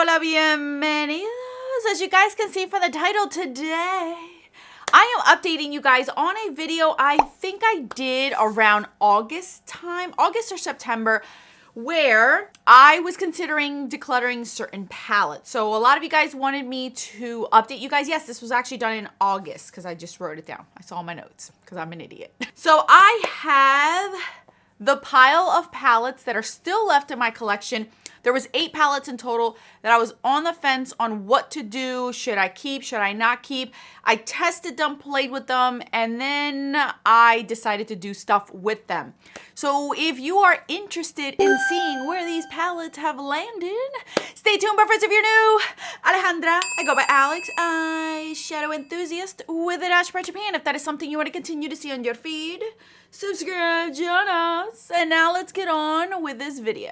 Hola, bienvenidos. As you guys can see from the title today, I am updating you guys on a video I think I did around August time, August or September, where I was considering decluttering certain palettes. So a lot of you guys wanted me to update you guys. Yes, this was actually done in August because I just wrote it down. I saw my notes because I'm an idiot. So I have the pile of palettes that are still left in my collection. There was 8 palettes in total that I was on the fence on what to do. Should I keep? Should I not keep? I tested them, played with them, and then I decided to do stuff with them. So if you are interested in seeing where these palettes have landed, stay tuned. But first, if you're new, Alejandra, I go by Alex, eyeshadow enthusiast with a dash from Japan. If that is something you want to continue to see on your feed, subscribe, join us. And now let's get on with this video.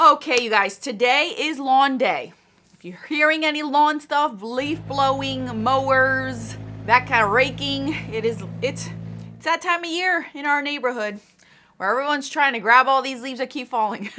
Okay, you guys, today is lawn day. If you're hearing any lawn stuff, leaf blowing, mowers, that kind of raking, it's that time of year in our neighborhood where everyone's trying to grab all these leaves that keep falling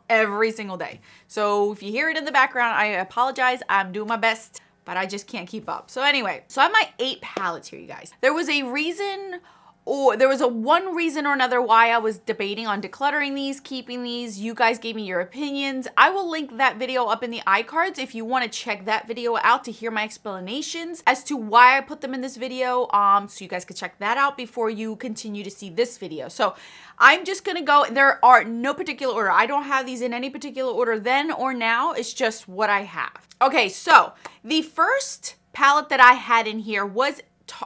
every single day. So if you hear it in the background, I apologize. I'm doing my best, but I just can't keep up. So anyway, so I have my 8 palettes here, you guys. There was a reason, or there was one reason or another why I was debating on decluttering these, keeping these. You guys gave me your opinions. I will link that video up in the iCards if you want to check that video out to hear my explanations as to why I put them in this video. So you guys can check that out before you continue to see this video. So I'm just gonna go, there are no particular order. I don't have these in any particular order then or now. It's just what I have. Okay, so the first palette that I had in here was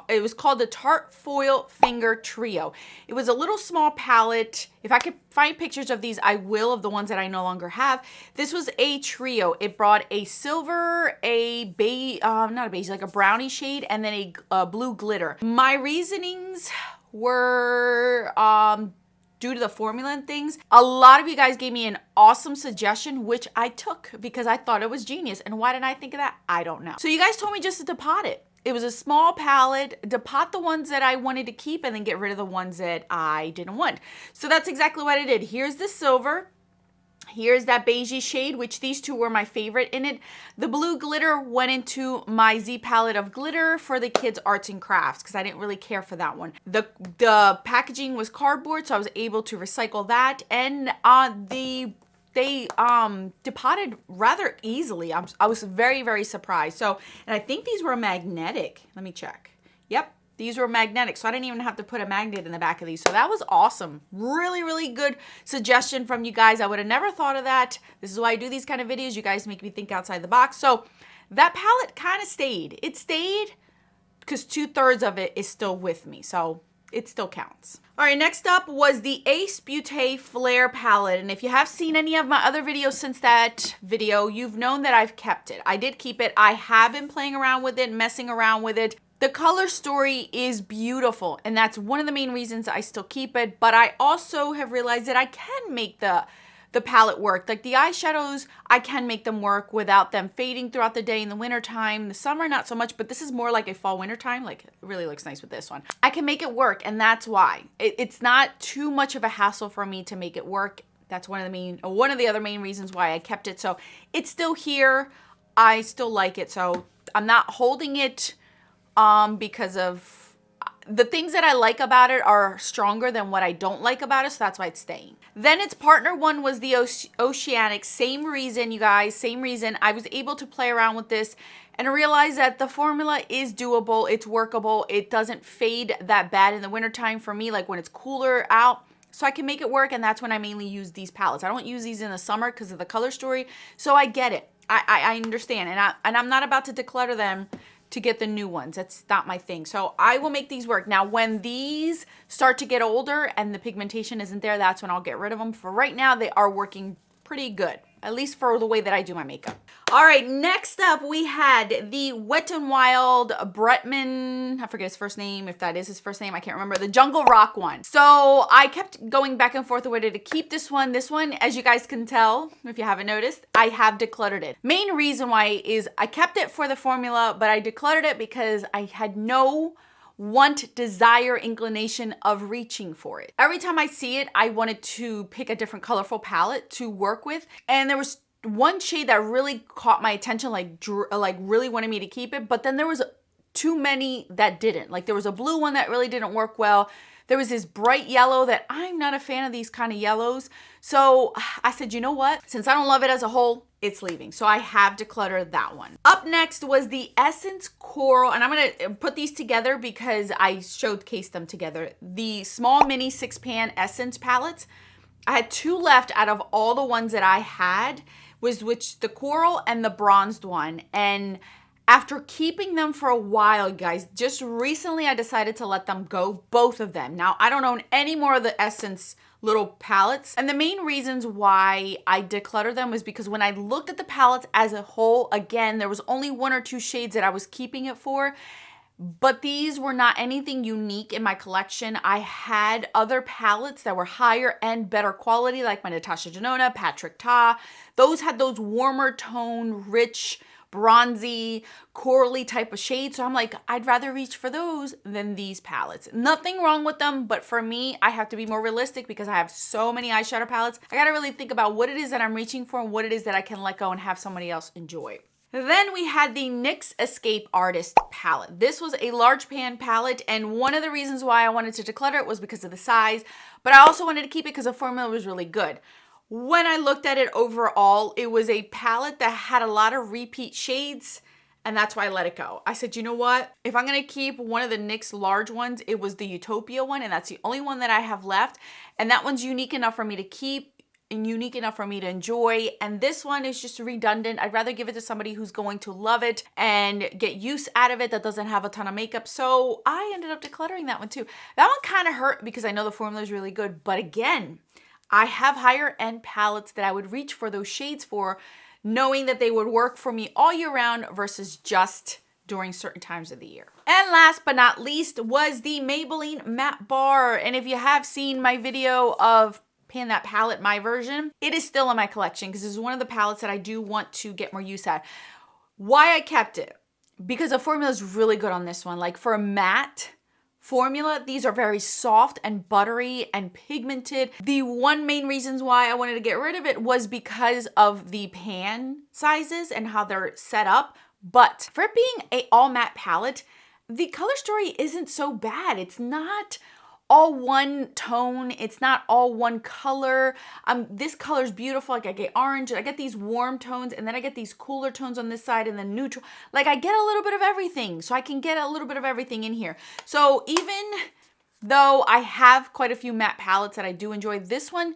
it was called the Tarte Foil Finger Trio. It was a little small palette. If I could find pictures of these, I will, of the ones that I no longer have. This was a trio. It brought a silver, a beige, not a beige, like a brownie shade, and then a blue glitter. My reasonings were due to the formula and things. A lot of you guys gave me an awesome suggestion, which I took because I thought it was genius. And why didn't I think of that? I don't know. So you guys told me just to depot it. It was a small palette, depot the ones that I wanted to keep and then get rid of the ones that I didn't want. So that's exactly what I did. Here's the silver. Here's that beigey shade, which these two were my favorite in it. The blue glitter went into my Z palette of glitter for the kids' arts and crafts because I didn't really care for that one. The packaging was cardboard, so I was able to recycle that. And they depotted rather easily. I was very, very surprised. So, and I think these were magnetic. Let me check. Yep, these were magnetic. So I didn't even have to put a magnet in the back of these. So that was awesome. Really, really good suggestion from you guys. I would have never thought of that. This is why I do these kind of videos. You guys make me think outside the box. So that palette kind of stayed. It stayed because 2/3 of it is still with me. So it still counts. All right, next up was the Ace Beauté Flare palette. And if you have seen any of my other videos since that video, you've known that I've kept it. I did keep it. I have been playing around with it, messing around with it. The color story is beautiful, and that's one of the main reasons I still keep it. But I also have realized that I can make the palette work. Like the eyeshadows, I can make them work without them fading throughout the day in the winter time. The summer, not so much, but this is more like a fall winter time. Like it really looks nice with this one. I can make it work, and that's why. It's not too much of a hassle for me to make it work. That's one of the other main reasons why I kept it. So it's still here. I still like it. So I'm not holding it because of the things that I like about it are stronger than what I don't like about it, so that's why it's staying. Then its partner one was the Oceanic. Same reason, you guys, same reason. I was able to play around with this and realize that the formula is doable, it's workable, it doesn't fade that bad in the wintertime for me, like when it's cooler out. So I can make it work, and that's when I mainly use these palettes. I don't use these in the summer because of the color story, so I get it. I understand, and I'm not about to declutter them to get the new ones. That's not my thing. So I will make these work. Now, when these start to get older and the pigmentation isn't there, that's when I'll get rid of them. For right now, they are working pretty good. at least for the way that I do my makeup. All right, next up we had the Wet n Wild Bretman, I forget his first name, if that is his first name, I can't remember, the Jungle Rock one. So I kept going back and forth whether to keep this one. This one, as you guys can tell, if you haven't noticed, I have decluttered it. Main reason why is I kept it for the formula, but I decluttered it because I had no want, desire, inclination of reaching for it. Every time I see it, I wanted to pick a different colorful palette to work with. And there was one shade that really caught my attention, like really wanted me to keep it. But then there was too many that didn't. Like there was a blue one that really didn't work well. There was this bright yellow that I'm not a fan of these kind of yellows. So I said, you know what? Since I don't love it as a whole, it's leaving. So I have decluttered that one. Up next was the Essence Coral, and I'm gonna put these together because I showcased them together. The small mini 6-pan Essence palettes. I had 2 left out of all the ones that I had, which the coral and the bronzed one. And after keeping them for a while, guys, just recently I decided to let them go, both of them. Now, I don't own any more of the Essence little palettes. And the main reasons why I decluttered them was because when I looked at the palettes as a whole, again, there was only 1 or 2 shades that I was keeping it for. But these were not anything unique in my collection. I had other palettes that were higher and better quality, like my Natasha Denona, Patrick Ta. Those had those warmer tone, rich, bronzy, corally type of shades. So I'm like, I'd rather reach for those than these palettes. Nothing wrong with them, but for me, I have to be more realistic because I have so many eyeshadow palettes. I gotta really think about what it is that I'm reaching for and what it is that I can let go and have somebody else enjoy. Then we had the NYX Escape Artist palette. This was a large pan palette, and one of the reasons why I wanted to declutter it was because of the size, but I also wanted to keep it because the formula was really good. When I looked at it overall, it was a palette that had a lot of repeat shades, and that's why I let it go. I said, you know what? If I'm gonna keep one of the NYX large ones, it was the Utopia one, and that's the only one that I have left, and that one's unique enough for me to keep and unique enough for me to enjoy. And this one is just redundant. I'd rather give it to somebody who's going to love it and get use out of it that doesn't have a ton of makeup. So I ended up decluttering that one too. That one kind of hurt because I know the formula is really good. But again, I have higher end palettes that I would reach for those shades for, knowing that they would work for me all year round versus just during certain times of the year. And last but not least was the Maybelline Matte Bar. And if you have seen my video of Pan That Palette, my version, it is still in my collection because this is one of the palettes that I do want to get more use at. Why I kept it? Because the formula is really good on this one. Like for a matte formula, these are very soft and buttery and pigmented. The one main reasons why I wanted to get rid of it was because of the pan sizes and how they're set up. But for it being an all matte palette, the color story isn't so bad. It's not all one tone. It's not all one color. This color is beautiful. Like I get orange, I get these warm tones, and then I get these cooler tones on this side and then neutral. Like I get a little bit of everything. So I can get a little bit of everything in here. So even though I have quite a few matte palettes that I do enjoy, this one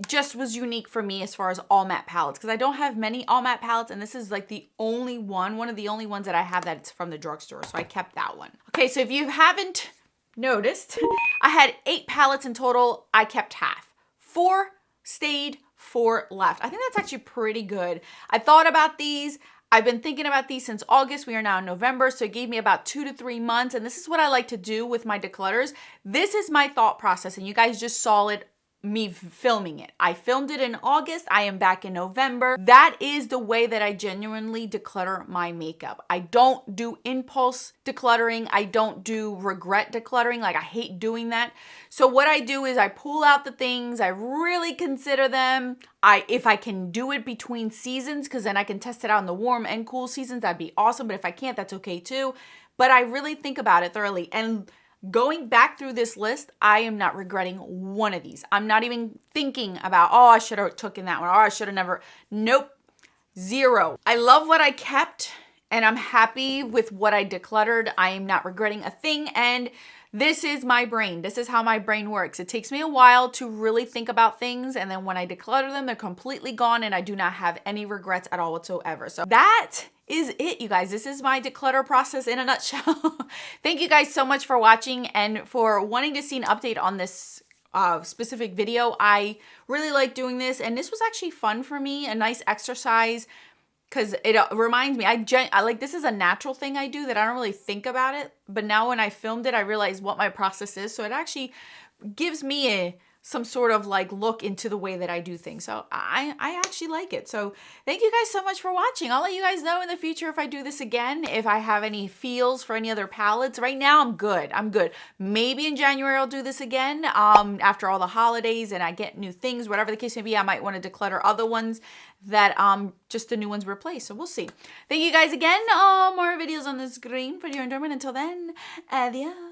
just was unique for me as far as all matte palettes because I don't have many all matte palettes, and this is like the only one of the only ones that I have that's from the drugstore. So I kept that one. Okay, so if you haven't noticed, I had 8 palettes in total. I kept half. 4 stayed, 4 left. I think that's actually pretty good. I thought about these. I've been thinking about these since August. We are now in November, so it gave me about 2 to 3 months, and this is what I like to do with my declutters. This is my thought process, and you guys just saw it, me filming it. I filmed it in August. I am back in November. That is the way that I genuinely declutter my makeup. I don't do impulse decluttering. I don't do regret decluttering. Like I hate doing that. So what I do is I pull out the things, I really consider them. If I can do it between seasons, because then I can test it out in the warm and cool seasons, that'd be awesome. But if I can't, that's okay too. But I really think about it thoroughly. And going back through this list, I am not regretting one of these. I'm not even thinking about, oh, I should have taken that one, or I should have never. Nope, 0. I love what I kept, and I'm happy with what I decluttered. I am not regretting a thing, and this is my brain. This is how my brain works. It takes me a while to really think about things, and then when I declutter them, they're completely gone, and I do not have any regrets at all whatsoever. So that is it, you guys. This is my declutter process in a nutshell. Thank you guys so much for watching and for wanting to see an update on this specific video. I really like doing this, and this was actually fun for me, a nice exercise, because it reminds me, I like, this is a natural thing I do that I don't really think about it, but now when I filmed it, I realized what my process is. So it actually gives me some sort of like look into the way that I do things. So I actually like it. So thank you guys so much for watching. I'll let you guys know in the future if I do this again, if I have any feels for any other palettes. Right now I'm good. I'm good. Maybe in January I'll do this again after all the holidays and I get new things, whatever the case may be. I might want to declutter other ones that just the new ones replace. So we'll see. Thank you guys again. More videos on the screen for your enjoyment. Until then, adios.